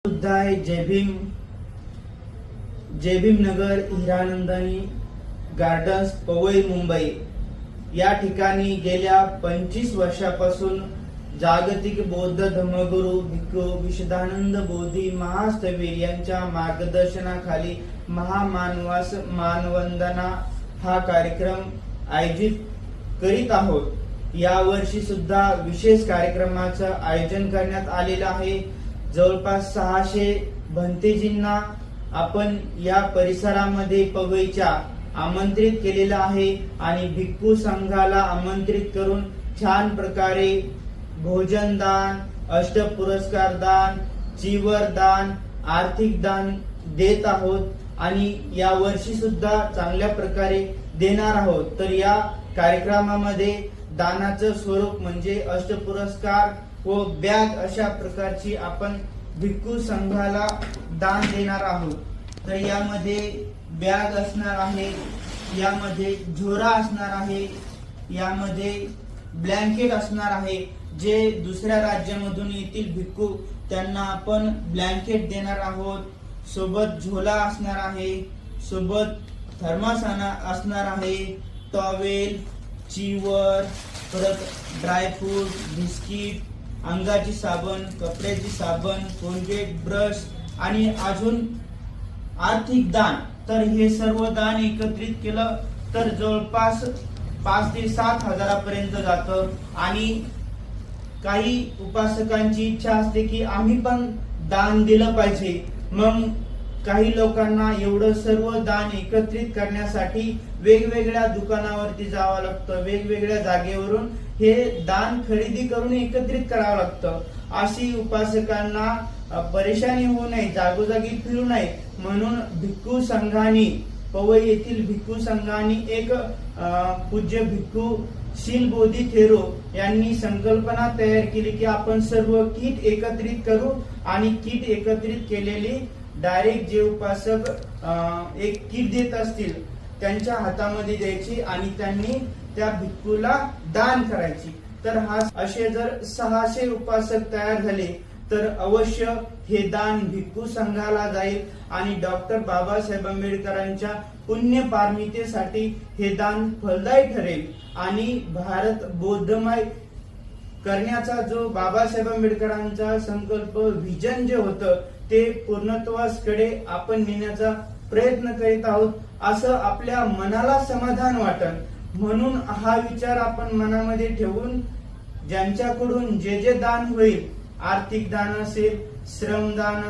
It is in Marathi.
आहे जय भीम नगर हिरानंदानी गार्डन्स पवई मुंबई या ठिकाणी गेल्या 25 वर्षापासून जागतिक बौद्ध धर्मगुरू भिक्खू विशुद्धानंद बोधी महास्थवीर यांच्या मार्गदर्शनाखाली महामानवास मानवंदना हा कार्यक्रम आयोजित करीत आहोत। या वर्षी सुद्धा विशेष कार्यक्रमाचं आयोजन करण्यात आलेलं आहे। जवळपास 600 भंतेजींना आपण या परिसरामध्ये पवईच्या आमंत्रित केलेलं आहे आणि भिक्खू संघाला आमंत्रित करून छान प्रकारे भोजन दान, अष्ट पुरस्कार दान, चीवर दान, आर्थिक दान देत आहोत आणि या वर्षी सुद्धा चांगल्या प्रकारे देणार आहोत। तर या कार्यक्रमामध्ये दानाचं स्वरूप म्हणजे अष्ट पुरस्कार व बॅग अशा प्रकारची आपण भिक्खू संघाला दान देणार आहोत। तर यामध्ये बॅग असणार आहे, यामध्ये झोरा असणार आहे, यामध्ये ब्लँकेट असणार आहे। जे दुसऱ्या राज्यामधून येतील भिक्खू त्यांना आपण ब्लँकेट देणार आहोत। सोबत झोला असणार आहे, सोबत थर्मास असणार आहे, टॉवेल, चीवर, परत ड्रायफ्रूट, बिस्किट, अंगाची साबण, कपड्याची साबण, कोलगेट, ब्रश आणि अजून आर्थिक दान। तर हे सर्व दान एकत्रित केलं तर जवळपास 5 ते 7 हजारापर्यंत जातं आणि काही उपासकांची इच्छा असते की आम्ही पण दान दिलं पाहिजे। मग काही लोकांना एवढं सर्व दान एकत्रित करण्यासाठी वेगवेगळ्या दुकानावरती जावं लागतं, वेगवेगळ्या जागेवरून हे दान खरेदी करून एकत्रित करावं लागतं। अशी उपासकांना परेशानी होऊ नये, जागोजागी फिरू नये म्हणून भिक्खू संघाने पवई येथील भिक्खू संघाने एक पूज्य भिक्खू शील बोधी थेरो यांनी संकल्पना तयार केली की आपण सर्व किट एकत्रित करू आणि किट एकत्रित केलेली डायरेक्ट जे उपासक एक किट देत असतील त्यांच्या हातामध्ये द्यायची आणि त्यांनी त्या भिक्खूला दान करायची। तर हा असे जर 600 उपासक तयार झाले तर अवश्य हे दान भिक्खू संघाला जाईल आणि डॉक्टर बाबासाहेब आंबेडकरांच्या पुण्य पारमितेसाठी हे दान फलदायी ठरेल आणि भारत बौद्धमय करण्याचा जो बाबासाहेब आंबेडकरांचा संकल्प व्हिजन जे होतं ते पूर्णत्वाकडे आपण नेण्याचा प्रयत्न करीत आहोत असं आपल्या मनाला समाधान वाटन म्हणून हा विचार आपण मनामध्ये ठेवून ज्यांच्याकडून जे दान होईल, आर्थिक दान असेल, श्रमदान